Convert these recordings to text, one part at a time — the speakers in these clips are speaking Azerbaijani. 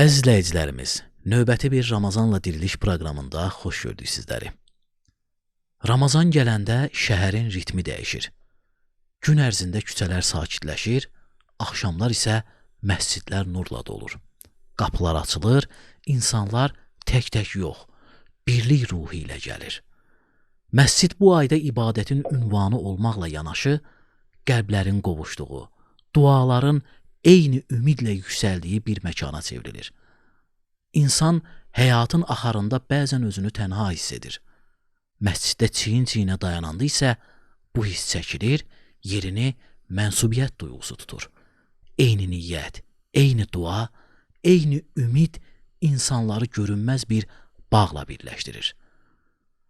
Əziz izləyicilərimiz, növbəti bir Ramazanla diriliş proqramında xoş gördük sizləri. Ramazan gələndə şəhərin ritmi dəyişir. Gün ərzində küçələr sakitləşir, axşamlar isə məscidlər nurla dolur. Qapılar açılır, insanlar tək-tək yox, birlik ruhu ilə gəlir. Məscid bu ayda ibadətin ünvanı olmaqla yanaşı, qəlblərin qovuşduğu, duaların eyni ümidlə yüksəldiyi bir məkana çevrilir. İnsan həyatın axarında bəzən özünü tənha hiss edir. Məsciddə çiyin-çiyinə dayananda isə bu hiss çəkilir, yerini mənsubiyyət duyğusu tutur. Eyni niyyət, eyni dua, eyni ümid insanları görünməz bir bağla birləşdirir.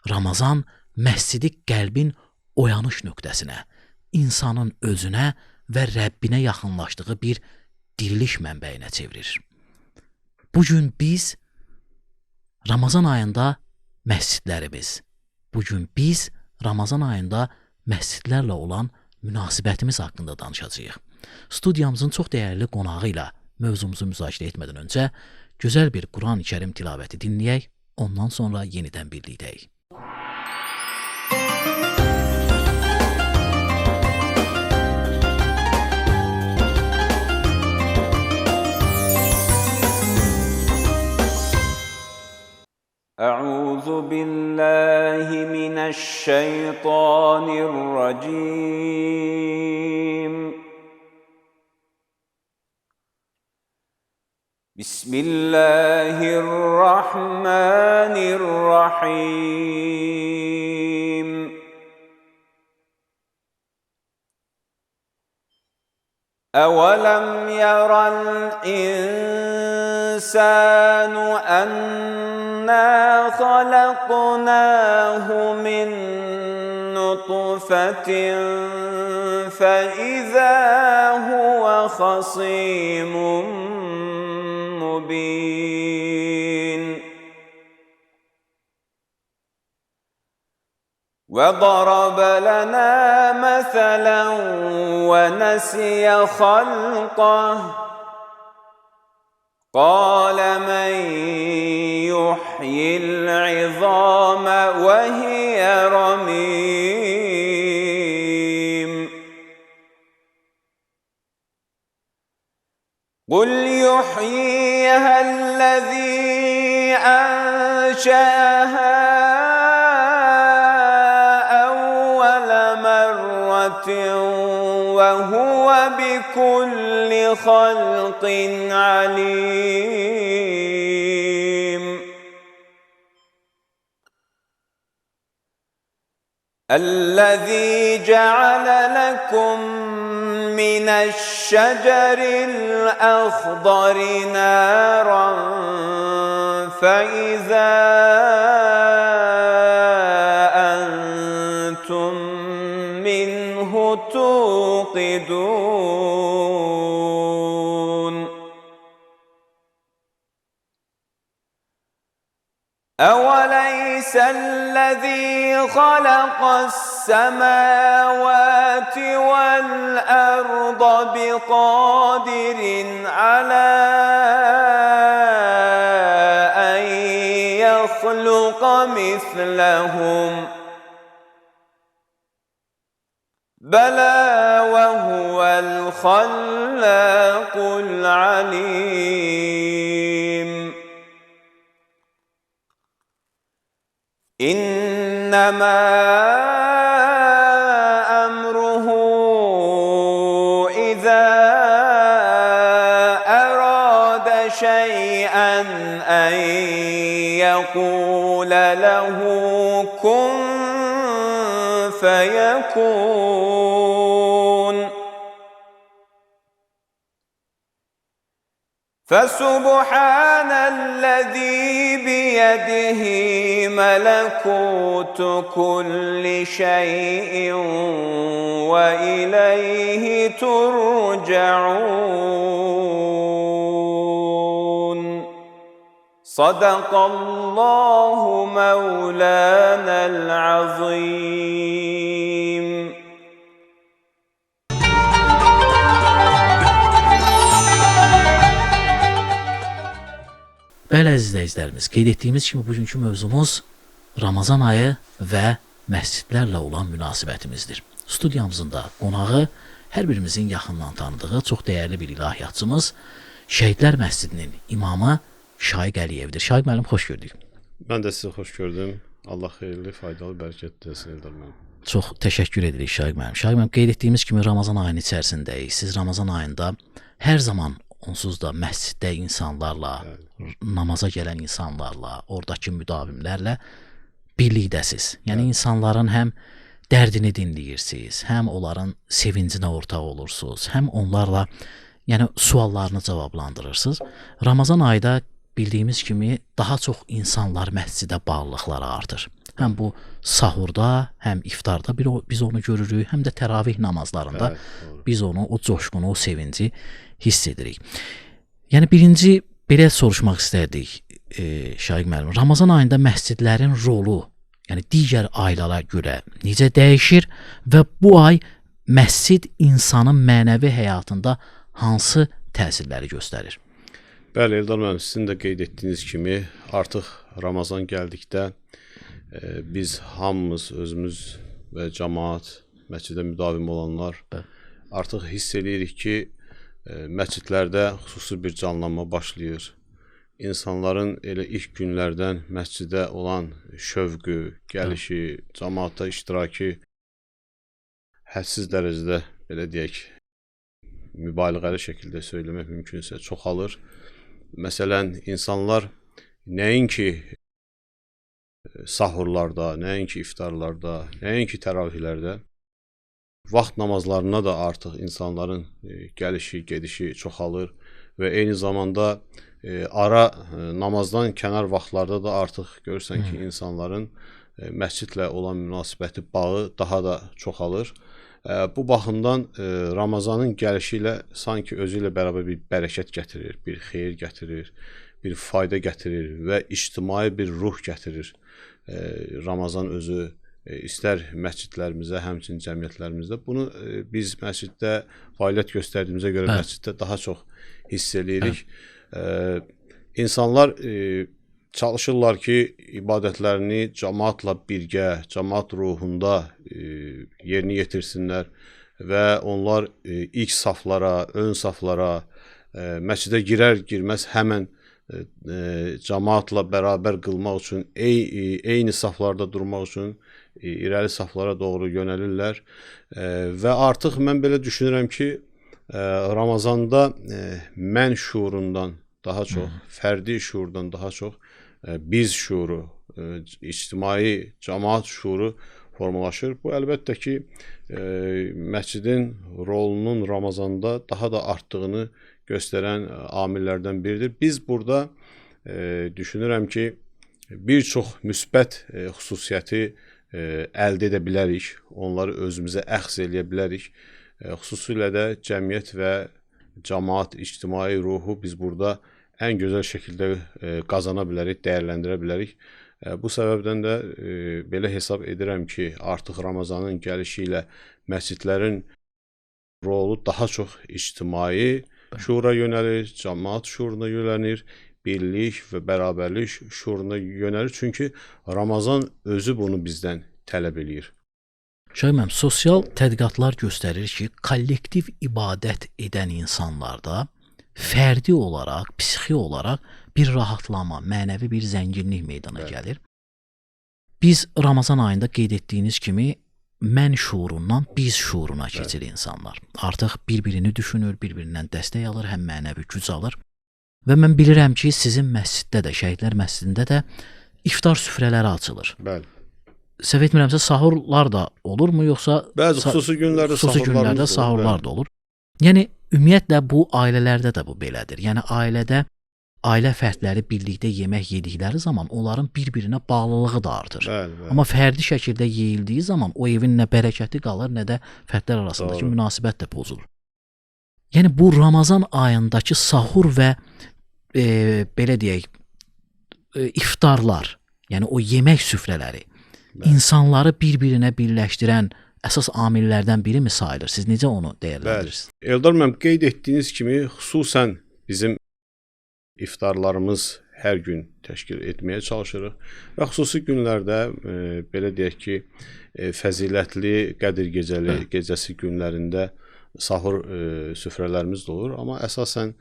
Ramazan məscidi qəlbin oyanış nöqtəsinə, insanın özünə və Rəbbinə yaxınlaşdığı bir diriliş mənbəyinə çevirir. Bugün biz Ramazan ayında məscidlərlə olan münasibətimiz haqqında danışacağıq. Studiyamızın çox dəyərli qonağı ilə mövzumuzu müzakirə etmədən öncə gözəl bir Quran-ı Kərim tilavəti dinləyək, ondan sonra yenidən birlikdəyik. أعوذ بالله من الشيطان الرجيم بسم الله الرحمن الرحيم أولم ير الإنسان أنا خلقناه من نطفة فإذا هو خصيم مبين وضرب لنا مثلا ونسي خلقه قال من يحيي العظام وهي رميم قل يحييها الذي أنشأها أول مرة وهو بكل خلق عليم الذي جعل لكم من الشجر الأخضر نارا فإذا أنتم منه توقدون أوليس الذي خلق السماوات والأرض بقادر على أن يخلق مثلهم بلى وهو الخلاق العليم إنما أمره إذا أراد شيئا أن يقول له كن فيكون فسبحان الذي بيده ملكوت كل شيء وإليه ترجعون صدق الله مولانا العظيم. Bəli əziz izləyicilərimiz, qeyd etdiyimiz kimi bugünkü mövzumuz Ramazan ayı və məscidlərlə olan münasibətimizdir. Studiyamızın da qonağı hər birimizin yaxından tanıdığı çox dəyərli bir ilahiyyatçımız, Şəhidlər Məscidinin imamı Şaiq Əliyevdir. Şaiq müəllim, xoş gördük. Mən də sizi xoş gördüm. Allah xeyirli, faydalı, bərəkətli etsin Eldar müəllim. Çox təşəkkür edirik Şaiq müəllim. Şaiq müəllim, qeyd etdiyimiz kimi Ramazan ayının içərisindəyik. Siz Ramazan ayında hər zaman onsuz da məsciddə insanlarla, namaza gələn insanlarla, oradakı müdavimlərlə birlikdəsiz. Yəni insanların həm dərdini dinləyirsiniz, həm onların sevincinə ortaq olursunuz, həm onlarla suallarını cavablandırırsınız. Ramazan ayında bildiyimiz kimi daha çox insanlar məscidə bağlılıqları artır. Həm bu sahurda, həm iftarda biz onu görürük, həm də təravih namazlarında biz onu, o coşqunu, o sevinci hiss edirik. Yəni birinci belə soruşmaq istərdik Şaiq müəllim. Ramazan ayında məscidlərin rolu, yəni digər aylara görə necə dəyişir və bu ay məscid insanın mənəvi həyatında hansı təsirləri göstərir? Bəli, Eldar müəllim, sizin də qeyd etdiyiniz kimi artıq Ramazan gəldikdə biz hamımız, özümüz və cəmaət, məscidə müdavim olanlar artıq hiss edirik ki, məscidlərdə xüsusi bir canlanma başlayır. İnsanların elə ilk günlərdən məscidə olan şövqü, gəlişi, cəmaatda iştirakı hədsiz dərəcədə, belə deyək, mübaliğəli şəkildə söyləmək mümkünsə çoxalır. Məsələn, insanlar nəinki sahurlarda, nəinki iftarlarda, nəinki təravihlərdə, vaxt namazlarına da artıq insanların gəlişi, gedişi çoxalır və eyni zamanda ara namazdan kənar vaxtlarda da artıq görürsən ki, insanların məscidlə olan münasibəti, bağı daha da çoxalır. Bu baxımdan Ramazanın gəlişi ilə sanki özü ilə bərabər bir bərəkət gətirir, bir xeyir gətirir, bir fayda gətirir və ictimai bir ruh gətirir. Ramazan özü istər məscidlərimizə, həmçinin cəmiyyətlərimizdə. Bunu biz məsciddə fəaliyyət göstərdiyimizə görə məsciddə daha çox hiss edirik. İnsanlar çalışırlar ki, ibadətlərini cəmaatla birgə, cəmaat ruhunda yerinə yetirsinlər və onlar ilk saflara, ön saflara, məscidə girər-girməz həmən cəmaatla bərabər qılmaq üçün, eyni saflarda durmaq üçün irəli saflara doğru yönəlirlər və artıq mən belə düşünürəm ki, Ramazanda mən şuurundan daha çox, fərdi şuurdan daha çox biz şuuru, ictimai cəmaat şuuru formalaşır. Bu əlbəttə ki, məscidin rolunun Ramazanda daha da artdığını göstərən amillərdən biridir. Biz burada düşünürəm ki, bir çox müsbət xüsusiyyəti əldə edə bilərik, onları özümüzə əxz eləyə bilərik. Xüsusilə də cəmiyyət və cəmaat, ictimai ruhu biz burada ən gözəl şəkildə qazana bilərik, dəyərləndirə bilərik. Bu səbəbdən də belə hesab edirəm ki, artıq Ramazanın gəlişi ilə məscidlərin rolu daha çox ictimai şuura yönəlir, cəmaat şuuruna yönəlir, birlik və bərabərlik şuuruna yönəlir. Çünki Ramazan özü bunu bizdən tələb eləyir. Şaiq müəllim, sosial tədqiqatlar göstərir ki, kollektiv ibadət edən insanlarda fərdi olaraq, psixi olaraq bir rahatlama, mənəvi bir zənginlik meydana gəlir. Biz Ramazan ayında qeyd etdiyiniz kimi mən şuurundan biz şuuruna keçir insanlar. Artıq bir-birini düşünür, bir-birindən dəstək alır, həm mənəvi güc alır. Və mən bilirəm ki, sizin məsciddə də, Şəhidlər məscidində də iftar süfrələri açılır. Bəli. Səhv etmirəmsə, sahurlar da olurmu, yoxsa bəzi xüsusi günlərdə sahurlar da olur. Yəni ümumiyyətlə bu ailələrdə də bu belədir. Yəni ailə fərdləri birlikdə yemək yedikləri zaman onların bir-birinə bağlılığı da artır. Bəli. Amma fərdi şəkildə yeyildiyi zaman o evin nə bərəkəti qalır, nə də fərdlər arasındakı münasibət də pozulur. Yəni bu Ramazan ayındakı sahur və belə deyək iftarlar, yəni o yemək süfrələri insanları bir-birinə birləşdirən əsas amillərdən biri mi sayılır? Siz necə onu dəyərləndirirsiniz? Eldar müəllim, qeyd etdiyiniz kimi xüsusən bizim iftarlarımız hər gün təşkil etməyə çalışırıq və xüsusi günlərdə belə deyək ki, fəzilətli Qədir gecəsi günlərində sahur süfrələrimiz də olur, amma əsasən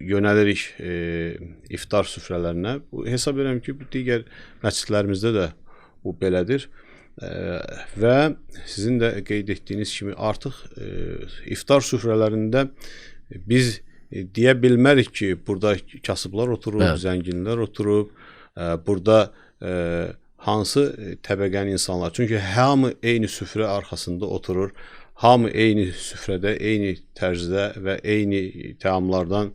yönəlirik iftar süfrələrinə. Hesab edirəm ki, digər məscidlərimizdə də bu belədir və sizin də qeyd etdiyiniz kimi artıq iftar süfrələrində biz deyə bilmərik ki, burada kasıblar oturub, zənginlər oturub, burada hansı təbəqənin insanlar. Çünki hamı eyni süfrə arxasında oturur, hamı eyni süfrədə, eyni tərzdə və eyni təamlardan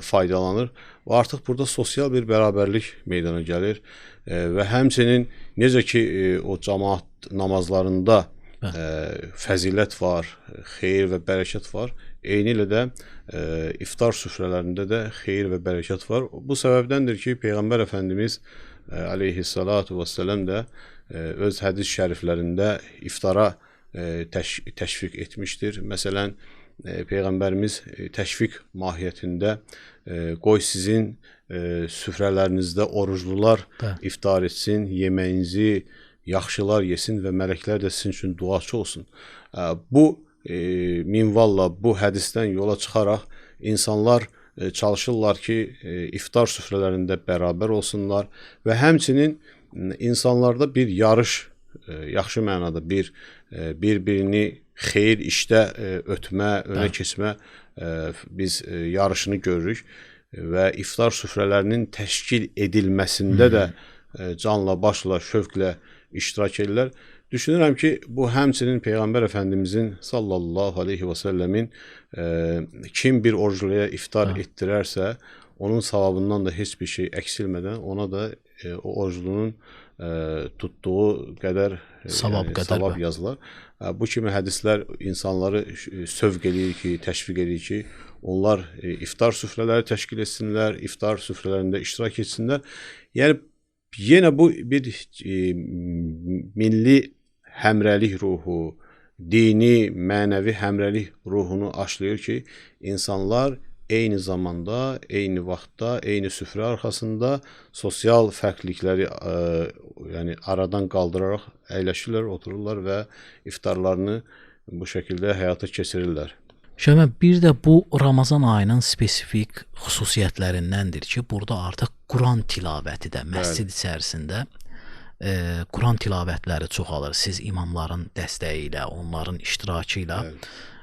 faydalanır. Və artıq burada sosial bir bərabərlik meydana gəlir və həmçinin necə ki, o cəmaat namazlarında fəzilət var, xeyir və bərəkət var, eyni ilə də iftar süfrələrində də xeyir və bərəkət var. Bu səbəbdəndir ki, Peyğəmbər Əfəndimiz əleyhissalatu vəssalam da öz hədis şəriflərində iftara təşviq etmişdir. Məsələn, Peyğəmbərimiz təşviq mahiyyətində qoy sizin süfrələrinizdə oruclular iftar etsin, yeməyinizi yaxşılar yesin və mələklər də sizin üçün duaçı olsun. Bu minvalla, bu hədisdən yola çıxaraq insanlar çalışırlar ki, iftar süfrələrində bərabər olsunlar və həmçinin insanlarda bir yarış, yaxşı mənada bir-birini xeyir işdə ötmə, önə keçmə biz yarışını görürük və iftar süfrələrinin təşkil edilməsində də canla, başla, şövqlə iştirak edirlər. Düşünürəm ki, bu həmçinin Peyğəmbər Əfəndimizin sallallahu aleyhi və səlləmin kim bir orucluya iftar etdirərsə, onun savabından da heç bir şey eksilmədən ona da o oruclunun tutduğu qədər savab yazılar. Bu kimi hədislər insanları sövq edir ki, təşviq edir ki, onlar iftar süfrələri təşkil etsinlər, iftar süfrələrində iştirak etsinlər. Yəni, yenə bu bir milli həmrəlik ruhu, dini, mənəvi həmrəlik ruhunu aşlayır ki, insanlar eyni zamanda, eyni vaxtda, eyni süfrə arxasında sosial fərqlilikləri yəni aradan qaldıraraq əyləşirlər, otururlar və iftarlarını bu şəkildə həyata keçirirlər. Şəmə, bir də bu Ramazan ayının spesifik xüsusiyyətlərindəndir ki, burada artıq Quran tilavəti də məscid içərisində Quran tilavətləri çoxalır. Siz imamların dəstəyi ilə, onların iştirakı ilə,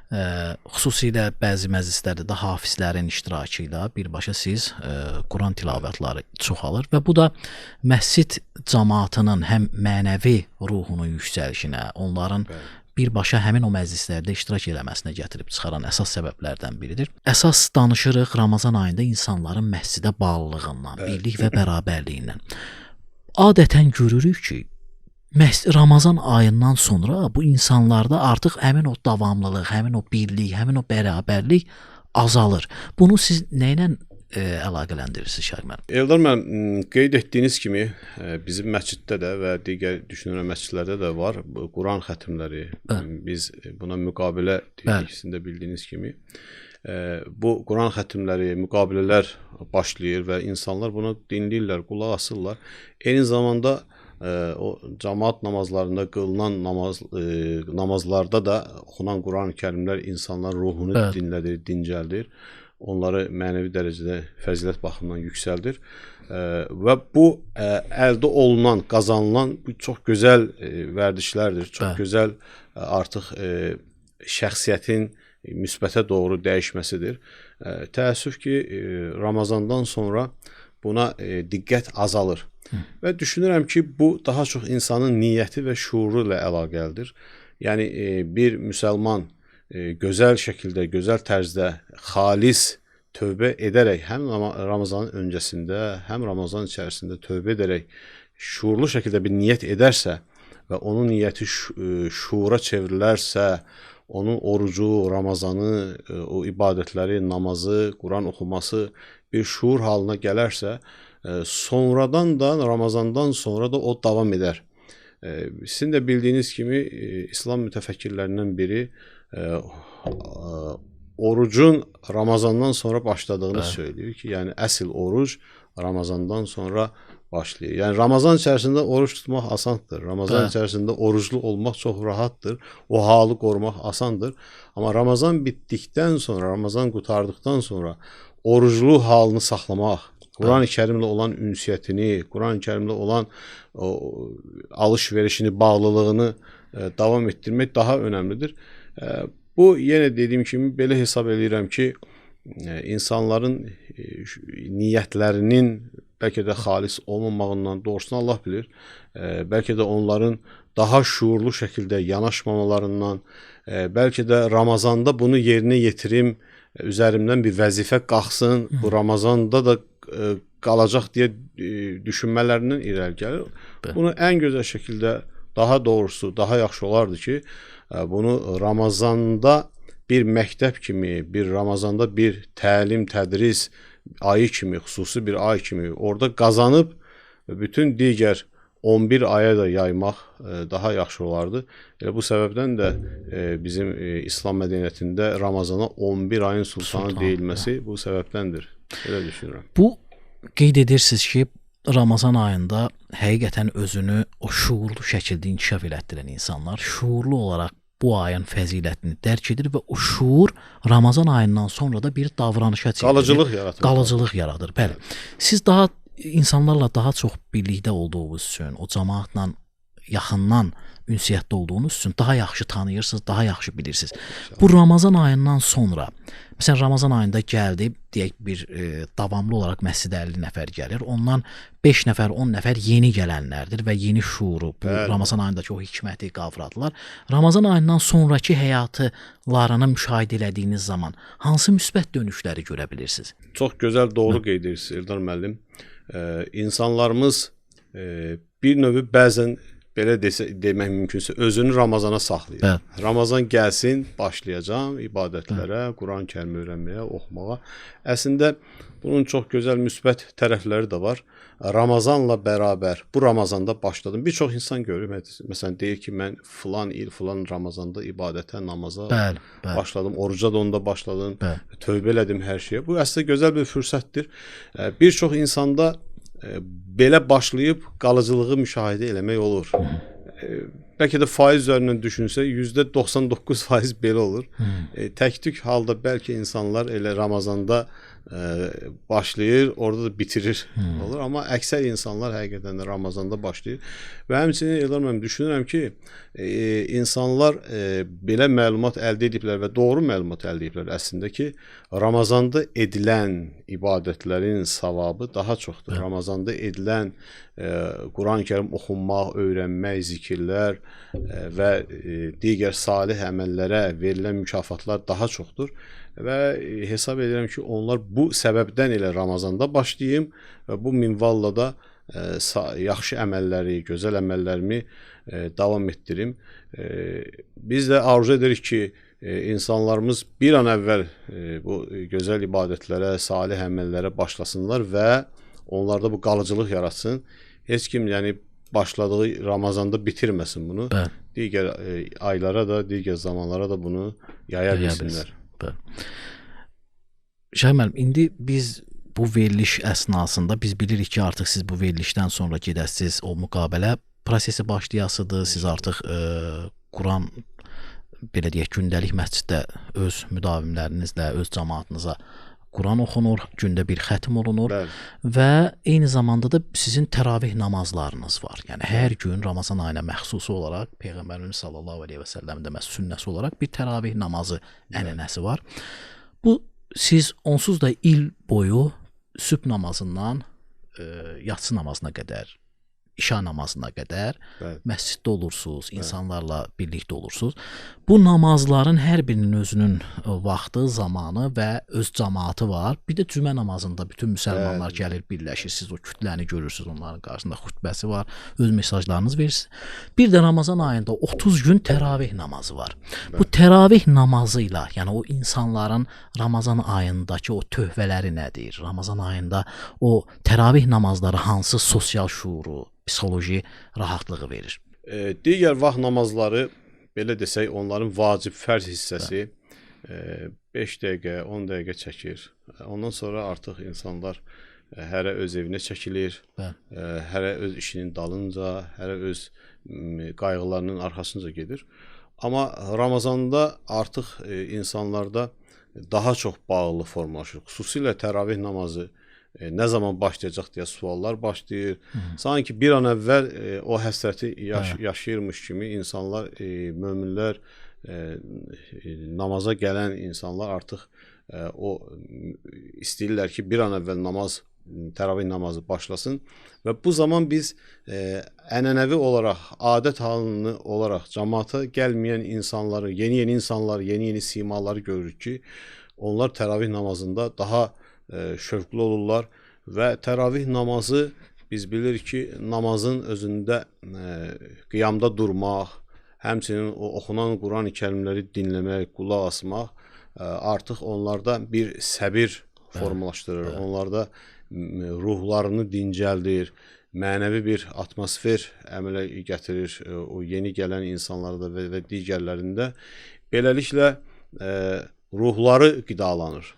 xüsusilə bəzi məclislərdə də hafizlərin iştirakı ilə birbaşa siz Quran tilavətləri çoxalır və bu da məscid cəmaatının həm mənəvi ruhunun yüksəlişinə, onların birbaşa həmin o məclislərdə iştirak eləməsinə gətirib çıxaran əsas səbəblərdən biridir. Əsas danışırıq Ramazan ayında insanların məscidə bağlılığından, birlik və bərabərliyindən. Adətən görürük ki, Ramazan ayından sonra bu insanlarda artıq həmin o davamlılıq, həmin o birlik, həmin o bərabərlik azalır. Bunu siz nə ilə əlaqələndirirsiniz Şərmən? Eldar, mən qeyd etdiyiniz kimi bizim məsciddə də və digər düşünürəm məscidlərdə də var bu Quran xətimləri. Biz buna müqabilə deyirik, sizin də bildiyiniz kimi. Bu Quran xətimləri, müqabilələr başlayır və insanlar buna dinləyirlər, qulaq asırlar. Eyni zamanda o cəmaat namazlarında qılınan namazlarda da oxunan Quran-ı Kərimlər insanların ruhunu dinlədir, dincəldir. Onları mənəvi dərəcədə fəzilət baxımından yüksəldir. Və bu əldə olunan, qazanılan bu çox gözəl vərdişlərdir. Çox gözəl artıq şəxsiyyətin müsbətə doğru dəyişməsidir. Təəssüf ki, Ramazandan sonra buna diqqət azalır. Və düşünürəm ki, bu daha çox insanın niyyəti və şuuru ilə əlaqəlidir. Yəni, bir müsəlman gözəl şəkildə, gözəl tərzdə, xalis tövbə edərək, həm Ramazanın öncəsində, həm Ramazan içərisində tövbə edərək, şuurlu şəkildə bir niyyət edərsə və onun niyyəti şuura çevrilərsə, onun orucu, Ramazanı, o ibadətləri, namazı, Quran oxuması bir şuur halına gələrsə, sonradan da, Ramazandan sonra da o davam edər. Sizin də bildiyiniz kimi, İslam mütəfəkkirlərindən biri orucun Ramazandan sonra başladığını söylüyor ki, yəni əsl oruc Ramazandan sonra başlayır. Yəni Ramazan içərisində oruç tutmaq asandır. Ramazan içərisində oruclu olmaq çox rahatdır. O halı qorumaq asandır. Amma Ramazan bitdikdən sonra, Ramazan qurtardıqdan sonra oruclu halını saxlamaq, Quran-ı Kərimlə olan ünsiyyətini, Quran-ı Kərimlə olan alış-verişini, bağlılığını davam etdirmək daha önəmlidir. Bu, yenə dediyim kimi, belə hesab edirəm ki, insanların niyyətlərinin bəlkə də xalis olmamağından, doğrusunu Allah bilir, bəlkə də onların daha şuurlu şəkildə yanaşmamalarından, bəlkə də Ramazanda bunu yerinə yetirim, üzərimdən bir vəzifə qalxsın, bu Ramazanda da qalacaq deyə düşünmələrindən irəli gəlir. Bunu ən gözəl şəkildə, daha doğrusu, daha yaxşı olardı ki, bunu Ramazanda bir məktəb kimi, bir Ramazanda bir təlim, tədris ayı kimi, xüsusi bir ay kimi orada qazanıb bütün digər 11 aya da yaymaq daha yaxşı olardı. Elə bu səbəbdən də bizim İslam mədəniyyətində Ramazana 11 ayın sultanı deyilməsi bu səbəbdəndir. Elə düşünürəm. Bu qeyd edirsiniz ki, Ramazan ayında həqiqətən özünü o şuurlu şəkildə inkişaf elətdirən insanlar şuurlu olaraq bu ayın fəzilətini dərk edir və o şuur Ramazan ayından sonra da bir davranışa çevrilir. Qalıcılıq yaradır. Qalıcılıq yaradır, bəli. Siz daha insanlarla daha çox birlikdə olduğunuz üçün, o cəmaatla yaxından ünsiyyətdə olduğunuz üçün daha yaxşı tanıyırsınız, daha yaxşı bilirsiniz. Bu Ramazan ayından sonra, məsələn Ramazan ayında gəldi, deyək bir davamlı olaraq məscidə 50 nəfər gəlir, ondan 5 nəfər, 10 nəfər yeni gələnlərdir və yeni şuuru, bu Ramazan ayındakı o hikməti qavradılar. Ramazan ayından sonraki həyatlarını müşahidə elədiyiniz zaman hansı müsbət dönüşləri görə bilirsiniz? Çox gözəl, doğru qeyd edirsiniz Eldar müəllim. İnsanlarımız bir növ bəzən belə demək mümkünsə özünü Ramazana saxlayır. Evet. Ramazan gəlsin, başlayacağam ibadətlərə, Quran-Kərimi öyrənməyə, oxumağa. Əslində bunun çox gözəl müsbət tərəfləri də var. Ramazanla bərabər bu Ramazanda başladım. Bir çox insan görür, məsələn deyir ki, mən filan il, filan Ramazanda ibadətə, namaza başladım, oruca da onda başladım, tövbə elədim hər şeyə. Bu əslində gözəl bir fürsətdir. Bir çox insanda belə başlayıb qalıcılığı müşahidə eləmək olur. Bəlkə də faiz üzərindən düşünsə %99% belə olur. Tək-tük halda bəlkə insanlar elə Ramazanda başlayır, orada da bitirir olur. Amma əksər insanlar həqiqətən də Ramazanda başlayır. Və həmçinin Eldar müəllim düşünürəm ki, insanlar belə məlumat əldə ediblər və doğru məlumat əldə ediblər əslində ki, Ramazanda edilən ibadətlərin savabı daha çoxdur. Ramazanda edilən Quran-ı Kərim oxunmaq, öyrənmək, zikirlər və digər salih əməllərə verilən mükafatlar daha çoxdur. Və hesab edirəm ki, onlar bu səbəbdən elə Ramazanda başlayım və bu minvalla da yaxşı əməlləri, gözəl əməllərimi davam etdirim. Biz də arzu edirik ki, insanlarımız bir an əvvəl bu gözəl ibadətlərə, salih əməllərə başlasınlar və onlarda bu qalıcılıq yaratsın. Heç kim başladığı Ramazanda bitirməsin bunu. Digər aylara da, digər zamanlara da bunu yaya bilsinlər. Şahin müəllim, indi biz bu veriliş əsnasında biz bilirik ki, artıq siz bu verilişdən sonra gedəsiniz, o müqabilə prosesi başlayasıdır, siz artıq Quran, belə deyək, gündəlik məsciddə öz müdavimlərinizlə, öz cəmaatınıza Quran oxunur, gündə bir xətm olunur və eyni zamanda da sizin təravih namazlarınız var. Yəni hər gün Ramazan ayına məxsusi olaraq Peyğəmbərimiz sallallahu əleyhi və səlləm də sünnəsi olaraq bir təravih namazı ənənəsi var. Bu siz onsuz da il boyu sübh namazından yatsı namazına qədər, işa namazına qədər məsciddə olursunuz, insanlarla birlikdə olursunuz. Bu namazların hər birinin özünün vaxtı, zamanı və öz cəmaatı var. Bir də cümə namazında bütün müsəlmanlar gəlir, birləşir, siz o kütləni görürsünüz, onların qarşısında xutbəsi var, öz mesajlarınızı verirsiniz. Bir də Ramazan ayında 30 gün təravih namazı var. Bu təravih namazı ilə, yəni o insanların Ramazan ayındakı o tövbələri nədir? Ramazan ayında o təravih namazları hansı sosial şuuru, psixoloji rahatlığı verir? Digər vaxt namazları, belə desək, onların vacib fərz hissəsi 5 dəqiqə, 10 dəqiqə çəkir. Ondan sonra artıq insanlar hərə öz evinə çəkilir, hərə öz işinin dalınca, hərə öz qayğılarının arxasınca gedir. Amma Ramazanda artıq insanlarda daha çox bağlılıq formalaşır. Xüsusilə təravih namazı nə zaman başlayacaq deyə suallar başlayır. Sanki bir an əvvəl o həsrəti yaşayırmış kimi insanlar, möminlər, namaza gələn insanlar artıq o istəyirlər ki, bir an əvvəl təravih namazı başlasın və bu zaman biz ənənəvi olaraq, adət halını olaraq cəmaata gəlməyən insanları, yeni insanlar, yeni simaları görürük ki, onlar təravih namazında daha şövqlü olurlar və təravih namazı biz bilirik ki, namazın özündə qiyamda durmaq, həmçinin o oxunan Quran-ı Kərimləri dinləmək, qulaq asmaq artıq onlarda bir səbir formalaşdırır. Onlarda ruhlarını dincəldir, mənəvi bir atmosfer əmələ gətirir o yeni gələn insanlarda və digərlərində. Beləliklə ruhları qidalanır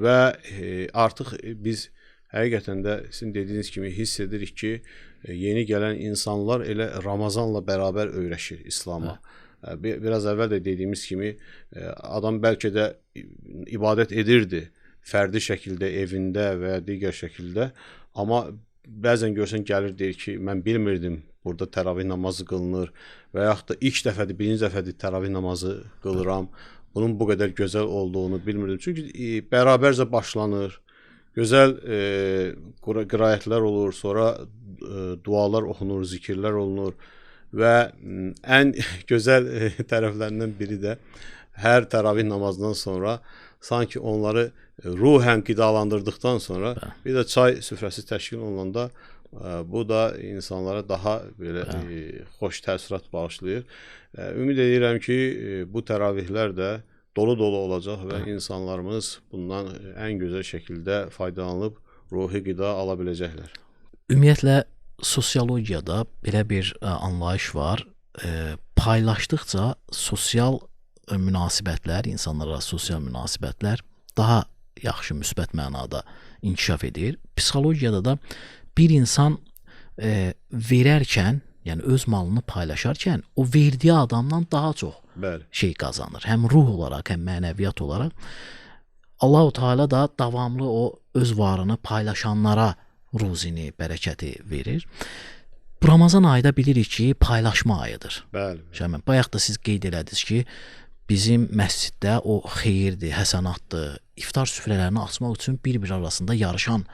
və artıq biz həqiqətən də sizin dediyiniz kimi hiss edirik ki, yeni gələn insanlar elə Ramazanla bərabər öyrəşir İslama. Biraz əvvəl də dediyimiz kimi adam bəlkə də ibadət edirdi fərdi şəkildə, evində və ya digər şəkildə, amma bəzən görsən gəlir deyir ki, mən bilmirdim burada təravih namazı qılınır və yaxud da ilk dəfədir, birinci dəfədir təravih namazı qılıram, bunun bu qədər gözəl olduğunu bilmirdim. Çünki bərabərcə başlanır, gözəl qiraətlər olur, sonra dualar oxunur, zikirlər olunur və ən gözəl tərəflərindən biri də hər təravih namazından sonra sanki onları ruhən qidalandırdıqdan sonra bir də çay süfrəsi təşkil olunanda bu da insanlara daha belə xoş təəssürat bağışlayır. Ümid edirəm ki, bu təravihlər də dolu-dolu olacaq və insanlarımız bundan ən gözəl şəkildə faydalanıb ruhi qida ala biləcəklər. Ümumiyyətlə, sosiologiyada belə bir anlayış var. Paylaşdıqca sosial münasibətlər, insanlara sosial münasibətlər daha yaxşı, müsbət mənada inkişaf edir. Psixologiyada da bir insan verərkən, yəni öz malını paylaşarkən, o verdiyi adamdan daha çox şey qazanır. Həm ruh olaraq, həm mənəviyyat olaraq. Allah-u Teala da davamlı o öz varını paylaşanlara ruzini, bərəkəti verir. Ramazan ayında bilirik ki, paylaşma ayıdır. Bəli. Bayaq da siz qeyd elədiniz ki, bizim məsciddə o xeyirdir, həsənatdır, iftar süfrələrini açmaq üçün bir-bir arasında yarışan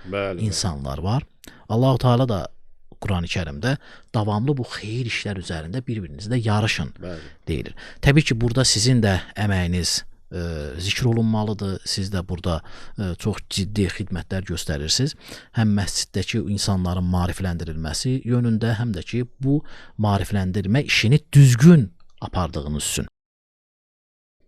insanlar var. Allah-u Teala da Quran-ı Kərimdə davamlı bu xeyir işlər üzərində bir-birinizlə yarışın deyilir. Təbii ki, burada sizin də əməyiniz zikr olunmalıdır. Siz də burada çox ciddi xidmətlər göstərirsiniz. Həm məsciddəki insanların maarifləndirilməsi yönündə, həm də ki, bu maarifləndirmə işini düzgün apardığınız üçün.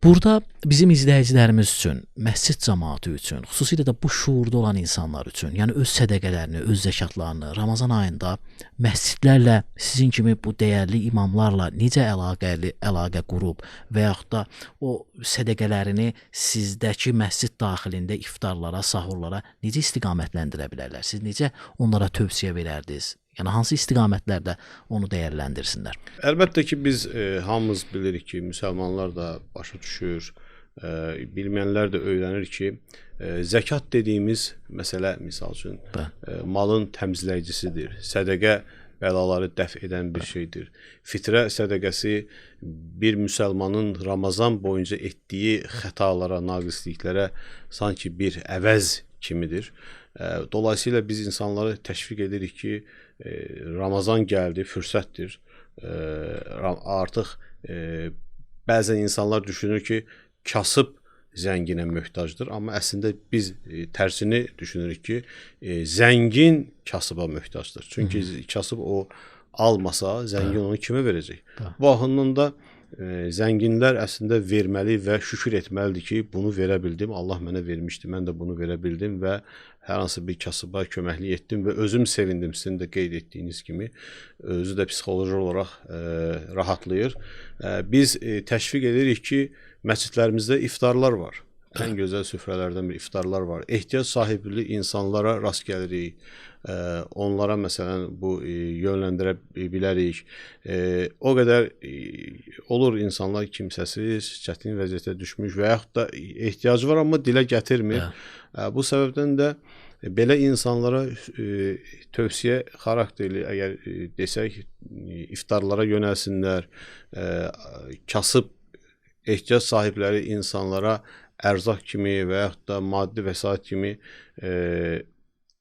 Burada bizim izləyicilərimiz üçün, məscid cəmaatı üçün, xüsusilə də bu şuurda olan insanlar üçün, yəni öz sədəqələrini, öz zəkatlarını Ramazan ayında məscidlərlə, sizin kimi bu dəyərli imamlarla necə əlaqə qurub və yaxud da o sədəqələrini sizdəki məscid daxilində iftarlara, sahurlara necə istiqamətləndirə bilərlər? Siz necə onlara tövsiyə verərdiniz? Yəni, hansı istiqamətlərdə onu dəyərləndirsinlər? Əlbəttə ki, biz hamımız bilirik ki, müsəlmanlar da başa düşür, bilməyənlər də öyrənir ki, zəkat dediyimiz məsələ, misal üçün, malın təmizləyicisidir, sədəqə bəlaları dəf edən bir şeydir. Fitrə sədəqəsi bir müsəlmanın Ramazan boyunca etdiyi xətalara, naqisliklərə sanki bir əvəz kimidir. Dolayısıyla biz insanları təşviq edirik ki, Ramazan gəldi, fürsətdir. Artıq bəzən insanlar düşünür ki, kasıb zənginə möhtacdır, amma əslində biz tərsini düşünürük ki, zəngin kasıba möhtacdır. Çünki kasıb o almasa, zəngin onu kimə verəcək? Bu baxımdan da zənginlər əslində verməli və şükür etməlidir ki, bunu verə bildim, Allah mənə vermişdi, mən də bunu verə bildim və hər hansı bir kasıba köməklik etdim və özüm sevindim, sizin də qeyd etdiyiniz kimi, özü də psixoloji olaraq rahatlayır. Biz təşviq edirik ki, məscidlərimizdə iftarlar var. Ən gözəl süfrələrdən bir iftarlar var. Ehtiyac sahibli insanlara rast gəlirik. Onlara məsələn bu yönləndirə bilərik. O qədər olur insanlar kimsəsiz, çətin vəziyyətə düşmüş və yaxud da ehtiyacı var amma dilə gətirmir. Bu səbəbdən də belə insanlara tövsiyə xarakterli əgər desək iftarlara yönəlsinlər, kasıb ehtiyac sahibləri insanlara ərzaq kimi və yaxud da maddi vəsait kimi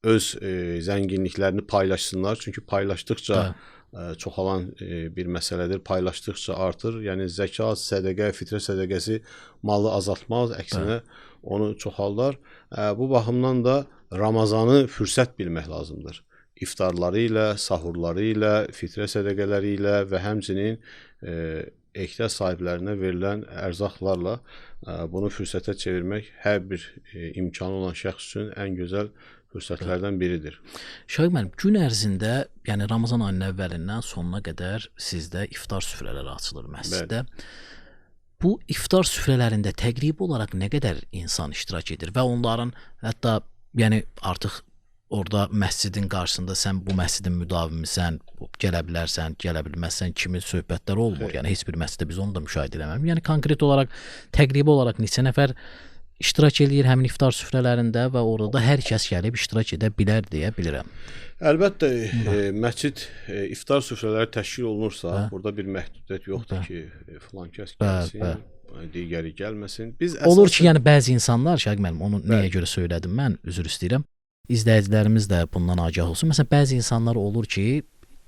öz zənginliklərini paylaşsınlar. Çünki paylaşdıqca çoxalan bir məsələdir. Paylaşdıqca artır. Yəni zəkat, sədəqə, fitrə sədəqəsi malı azaltmaz, əksinə onu çoxaldar. Bu baxımdan da Ramazanı fürsət bilmək lazımdır. İftarları ilə, sahurları ilə, fitrə sədəqələri ilə və həmçinin ehtiyac sahiblərinə verilən ərzaqlarla bunu fürsətə çevirmək hər bir imkanı olan şəxs üçün ən gözəl fürsətlərdən biridir. Şahiq müəllim, gün ərzində, yəni Ramazan ayının əvvəlindən sonuna qədər sizdə iftar süfrələri açılır məsciddə. Bu iftar süfrələrində təqribi olaraq nə qədər insan iştirak edir və onların hətta yəni artıq orada məscidin qarşısında sən bu məscidin müdavimisən, gələ bilərsən, gələ bilməzsən kimi söhbətlər olmur. Yəni heç bir məsciddə biz onu da müşahidə eləməmişik. Yəni konkret olaraq, təqribi olaraq neçə nəfər iştirak eləyir həmin iftar süfrələrində və orada da hər kəs gəlib iştirak edə bilər deyə bilirəm. Əlbəttə, məscid iftar süfrələri təşkil olunursa, burada bir məhdudiyyət yoxdur ki, filan kəs gəlsin, digəri gəlməsin. Olur ki, yəni bəzi insanlar, Şahiq müəllim, onu nəyə görə söylədim mən, üzr istəyirəm. İzləyicilərimiz də bundan agah olsun. Məsələn, bəzi insanlar olur ki,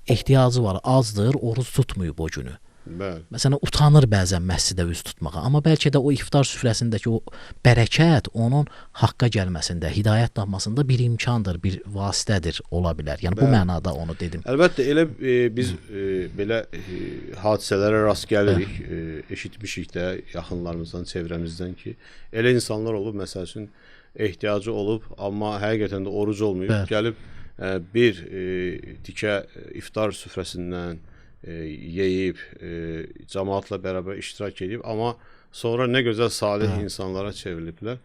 ehtiyacı var, azdır, oruc tutmayıb o günü. Bəli. Məsələn, utanır bəzən məscidə üz tutmağa, amma bəlkə də o iftar süfrəsindəki o bərəkət onun haqqa gəlməsində, hidayət tapmasında bir imkandır, bir vasitədir, ola bilər. Yəni bu mənada onu dedim. Əlbəttə, elə biz belə hadisələrə rast gəlirik, eşitmişik də yaxınlarımızdan, çevrəmizdən ki, elə insanlar olub, məsəl üçün ehtiyacı olub, amma həqiqətən də oruc olmayıb, gəlib bir tikə iftar süfrəsindən yeyib, cəmaatla bərabər iştirak edib, amma sonra nə gözəl salih insanlara çevriliblər.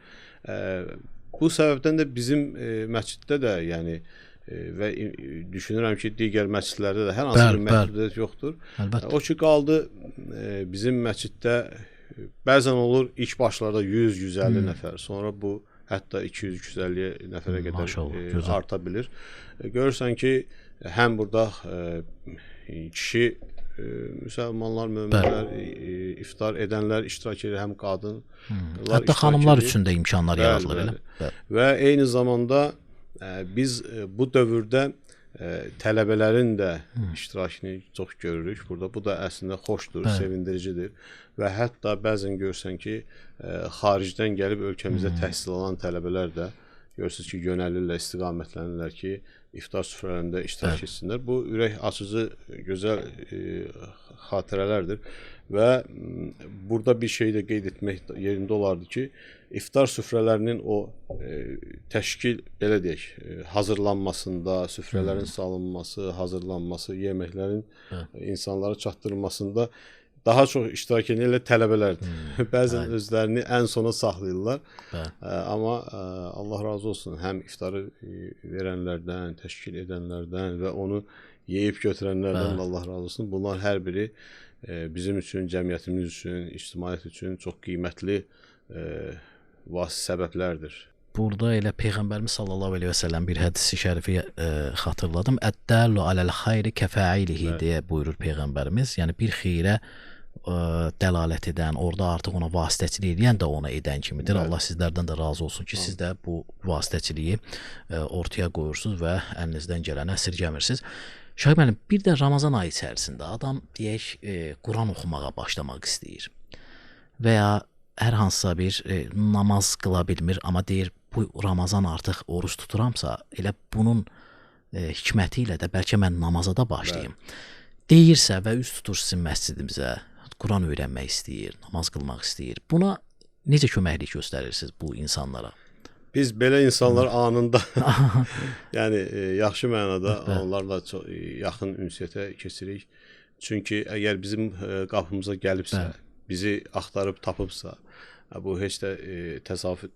Bu səbəbdən də bizim məsciddə də, yəni və düşünürəm ki, digər məscidlərdə də hər hansı bir məhdudiyyət yoxdur. O ki, qaldı bizim məsciddə bəzən olur ilk başlarda 100-150 nəfər, sonra bu hətta 200-250 nəfərə qədər arta bilir. Görürsən ki, həm burada kişi müsəlmanlar, möminlər, iftar edənlər iştirak edir, həm qadın. Hətta xanımlar üçün də imkanlar yaradılır, elə? Və eyni zamanda biz bu dövrdə tələbələrin də iştirakını çox görürük burada. Bu da əslində xoşdur, sevindiricidir və hətta bəzən görsən ki, xaricdən gəlib ölkəmizdə təhsil alan tələbələr də görürsünüz ki, yönəlirlər, istiqamətlənirlər ki, iftar süfrələrində iştirak etsinlər. Bu ürək açıcı, gözəl xatirələrdir və burada bir şey də qeyd etmək yerində olardı ki, iftar süfrələrinin o təşkil, belə deyək, hazırlanmasında, süfrələrin salınması, hazırlanması, yeməklərin insanlara çatdırılmasında daha çox iştirak edən elə tələbələrdir. Bəzən özlərini ən sona saxlayırlar. Amma Allah razı olsun, həm iftarı verənlərdən, təşkil edənlərdən və onu yeyib götürənlərdən Allah razı olsun. Bunlar hər biri bizim üçün, cəmiyyətimiz üçün, ictimaiyyət üçün çox qiymətli səbəblərdir. Burada elə Peyğəmbərimiz sallallahu əleyhi və səlləm bir hədisi şərifi xatırladım. Əd-dallu aləl xeyri kəfəilihi deyə buyurur Peyğəmbərimiz. Yəni bir xeyrə dəlalət edən, orada artıq ona vasitəçilik edən də ona edən kimidir. Allah sizlərdən də razı olsun ki, siz də bu vasitəçiliyi ortaya qoyursunuz və əlinizdən gələni əsirgəmirsiniz. Şahiq müəllim, bir də Ramazan ayı içərisində adam deyək Quran oxumağa başlamaq istəyir və ya hər hansısa bir namaz qıla bilmir, amma deyir bu Ramazan artıq oruç tuturamsa, elə bunun hikməti ilə də bəlkə mən namaza da başlayayım. Deyirsə və üz tutur sizin məscidimizə, Quran öyrənmək istəyir, namaz qılmaq istəyir. Buna necə köməklik göstərirsiniz bu insanlara? Biz belə insanlar anında, yəni yaxşı mənada onlarla çox yaxın ünsiyyətə keçirik. Çünki əgər bizim qapımıza gəlibsə bizi axtarıb tapıbsa, bu heç də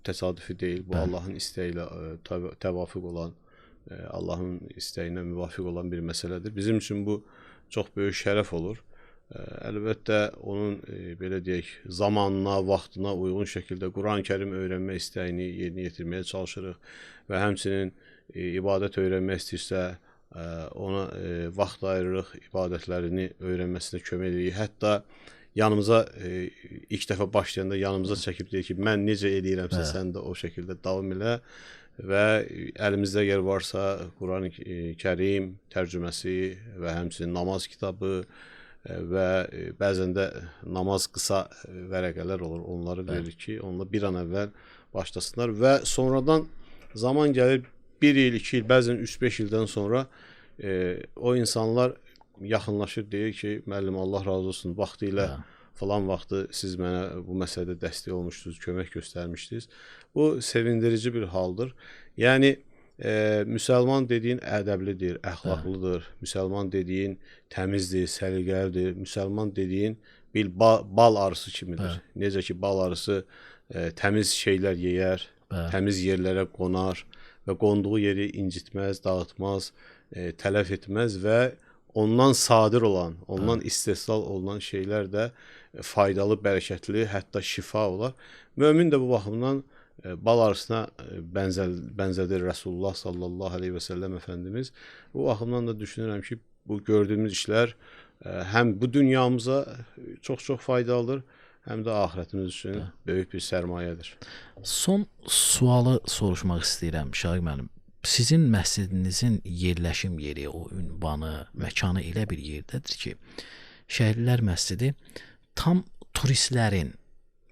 təsadüfi deyil. Bu Allahın istəyi ilə təvafüq olan, Allahın istəyinə müvafiq olan bir məsələdir. Bizim üçün bu çox böyük şərəf olur. Əlbəttə onun belə deyək, zamanına, vaxtına uyğun şəkildə Quran-Kərim öyrənmə istəyini yerinə yetirməyə çalışırıq və həmçinin ibadət öyrənmək istəyirsə ona vaxt ayırırıq, ibadətlərini öyrənməsinə kömək edirik. Hətta yanımıza ilk dəfə başlayanda yanımıza çəkib deyir ki, mən necə edirəmsə sən də o şəkildə davam elə və əlimizdə əgər varsa Quran-Kərim tərcüməsi və həmçinin namaz kitabı və bəzən də namaz qısa vərəqələr olur, onları veririk ki, onunla bir an əvvəl başlasınlar və sonradan zaman gəlir 1 il, 2 il, bəzən 3-5 ildən sonra o insanlar yaxınlaşır, deyir ki, müəllim Allah razı olsun, vaxtı ilə falan vaxtı siz mənə bu məsələdə dəstək olmuşdunuz, kömək göstərmişdiniz. Bu sevindirici bir haldır. Yəni müsəlman dediyin ədəblidir, əxlaqlıdır. Müsəlman dediyin təmizdir, səliqəlidir. Müsəlman dediyin bir bal arısı kimidir. Necə ki, bal arısı təmiz şeylər yeyər, təmiz yerlərə qonar və qonduğu yeri incitməz, dağıtmaz, tələf etməz və ondan sadir olan, ondan istehsal olunan şeylər də faydalı, bərəkətli, hətta şifa olar. Mömin də bu baxımdan bal arısına bənzədir Rasulullah sallallahu aleyhi və səlləm Əfəndimiz. Bu baxımdan da düşünürəm ki, bu gördüyümüz işlər həm bu dünyamıza çox-çox faydalıdır, həm də ahirətimiz üçün böyük bir sərmayədir. Son sualı soruşmaq istəyirəm Şahiq müəllim. Sizin məscidinizin yerləşim yeri, o ünvanı, məkanı elə bir yerdədir ki, Şəhidlər Məscidi tam turistlərin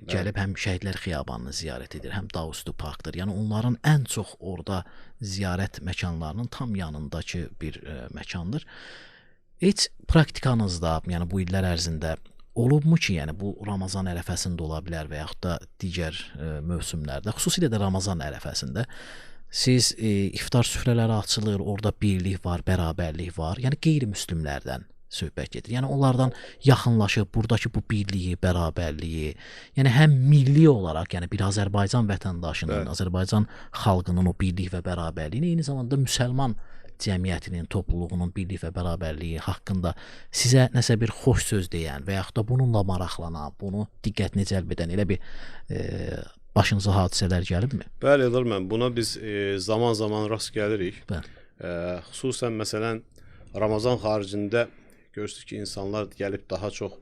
gəlib həm Şəhidlər Xiyabanını ziyarət edir, həm Davudlu Parkdır. Yəni onların ən çox orada ziyarət məkanlarının tam yanındakı bir məkandır. Heç praktikanızda, yəni bu illər ərzində olubmu ki, yəni bu Ramazan ərəfəsində ola bilər və yaxud da digər mövsümlərdə, xüsusilə də Ramazan ərəfəsində siz iftar süfrələri açılır, orada birlik var, bərabərlik var. Yəni qeyri-müslimlərdən söhbət gedir. Yəni onlardan yaxınlaşıb buradakı bu birliyi, bərabərliyi, yəni həm milli olaraq, yəni bir Azərbaycan vətəndaşının, Azərbaycan xalqının o birlik və bərabərliyini, eyni zamanda müsəlman cəmiyyətinin, topluluğunun birlik və bərabərliyi haqqında sizə nəsə bir xoş söz deyən və yaxud da bununla maraqlanan, bunu diqqətini cəlb edən elə bir başınıza hadisələr gəlibmi? Bəli, Elmən, buna biz zaman-zaman rast gəlirik. Xüsusən, məsələn, Ramazan xaricində görürsünüz ki, insanlar gəlib daha çox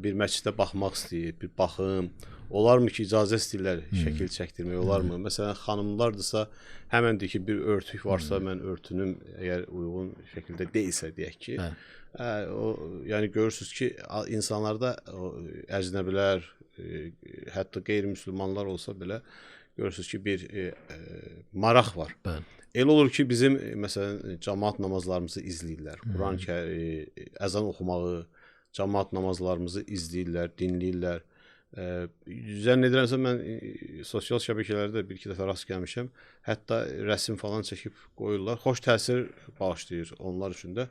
bir məscidə baxmaq istəyir, bir baxım. Olarmı ki, icazə istəyirlər şəkil çəkdirmək, olarmı? Məsələn, xanımlardırsa, həmən deyir ki, bir örtük varsa, mən örtünüm, əgər uyğun şəkildə deyilsə, deyək ki, yəni görürsünüz ki, insanlarda əcnəbilər, hətta qeyri-müsəlmanlar olsa belə, görürsünüz ki, bir maraq var. Elə olur ki, bizim, məsələn, cəmaat namazlarımızı izləyirlər. Əzan oxumağı, cəmaat namazlarımızı izləyirlər, dinləyirlər. Zənn edirəmsə, mən sosial şəbəkələrdə bir-iki dəfə rast gəlmişəm. Hətta rəsm falan çəkib qoyurlar. Xoş təsir bağışlayır onlar üçün də.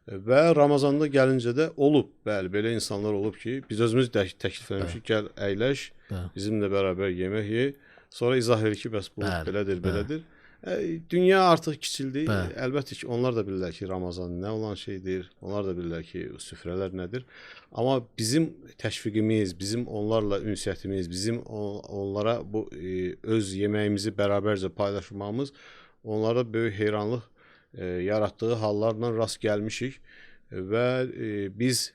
Və Ramazanda gəlincə də olub, bəli, belə insanlar olub ki, biz özümüz təklif eləmişik, gəl əyləş, bizimlə bərabər yemək ye. Sonra izah edir ki, bəs bu belədir, belədir. Dünya artıq kiçildi. Əlbəttə ki, onlar da bilirlər ki, Ramazan nə olan şeydir. Onlar da bilirlər ki, süfrələr nədir. Amma bizim təşviqimiz, bizim onlarla ünsiyyətimiz, bizim onlara bu öz yeməyimizi bərabərcə paylaşmamız onlara böyük heyranlıq yaratdığı hallarla rast gəlmişik və biz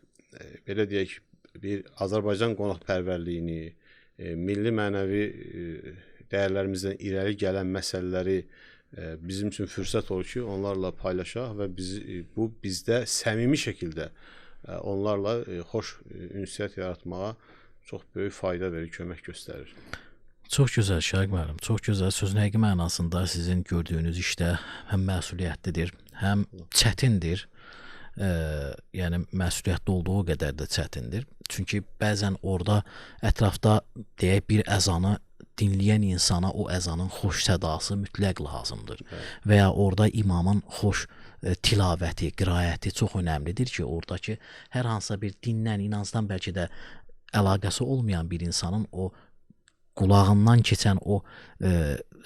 belə deyək, bir Azərbaycan qonaqpərvərliyini, milli mənəvi dəyərlərimizdən irəli gələn məsələləri bizim üçün fürsət olur ki, onlarla paylaşaq və bu bizdə səmimi şəkildə onlarla xoş ünsiyyət yaratmağa çox böyük fayda verir, kömək göstərir. Çox gözəl Şahiq müəllim, çox gözəl. Sözün həqiqi mənasında sizin gördüyünüz işdə həm məsuliyyətlidir, həm çətindir. Yəni məsuliyyətli olduğu qədər də çətindir. Çünki bəzən orada ətrafda deyək bir əzanı dinləyən insana o əzanın xoş sədası mütləq lazımdır. Və ya orada imamın xoş tilavəti, qiraəti çox önəmlidir ki, oradakı hər hansısa bir dindən, inancdan bəlkə də əlaqəsi olmayan bir insanın o qulağından keçən o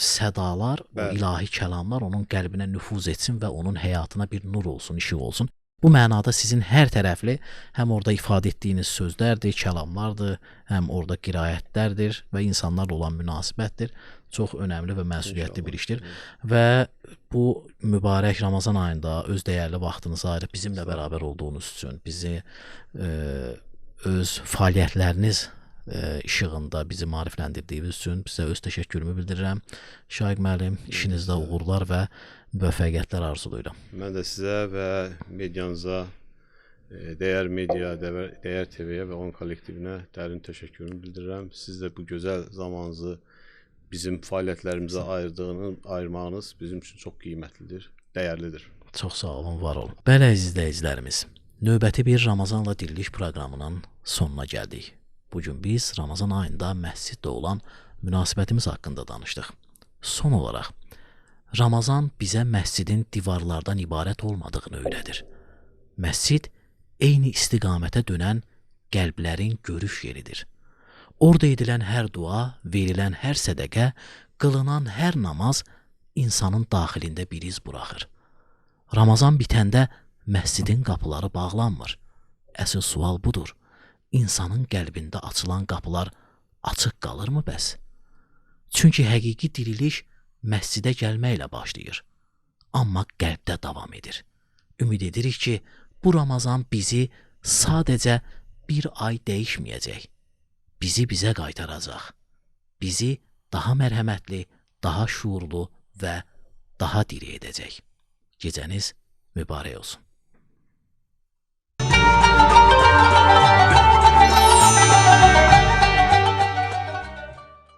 sədalar, o Bəli. ilahi kəlamlar onun qəlbinə nüfuz etsin və onun həyatına bir nur olsun, işıq olsun. Bu mənada sizin hər tərəfli həm orada ifadə etdiyiniz sözlərdir, kəlamlardır, həm orada qiraətlərdir və insanlarla olan münasibətdir. Çox önəmli və məsuliyyətli bir işdir. Və bu mübarək Ramazan ayında öz dəyərli vaxtınızı ayırıb bizimlə bərabər olduğunuz üçün, bizi öz fəaliyyətləriniz işığında bizi maarifləndirdiyiniz üçün sizə öz təşəkkürümü bildirirəm. Şaiq müəllim, işinizdə uğurlar və müvəffəqiyyətlər arzulayıram. Mən də sizə və medianıza, Dəyər Media, Dəyər TV-yə və onun kollektivinə dərin təşəkkürümü bildirirəm. Siz də bu gözəl zamanınızı bizim fəaliyyətlərimizə ayırmağınız bizim üçün çox qiymətlidir, dəyərlidir. Çox sağ olun, var olun. Bəli, əziz izləyicilərimiz, növbəti bir Ramazanla diriliş proqramının sonuna gəldik. Bugün biz Ramazan ayında məscidlə olan münasibətimiz haqqında danışdıq. Son olaraq, Ramazan bizə məscidin divarlardan ibarət olmadığını öyrədir. Məscid eyni istiqamətə dönən qəlblərin görüş yeridir. Orada edilən hər dua, verilən hər sədəqə, qılınan hər namaz insanın daxilində bir iz buraxır. Ramazan bitəndə məscidin qapıları bağlanmır. Əsl sual budur. İnsanın qəlbində açılan qapılar açıq qalırmı bəs? Çünki həqiqi diriliş məscidə gəlməklə başlayır, amma qəlbdə davam edir. Ümid edirik ki, bu Ramazan bizi sadəcə bir ay dəyişməyəcək, bizi bizə qaytaracaq, bizi daha mərhəmətli, daha şuurlu və daha diri edəcək. Gecəniz mübarək olsun.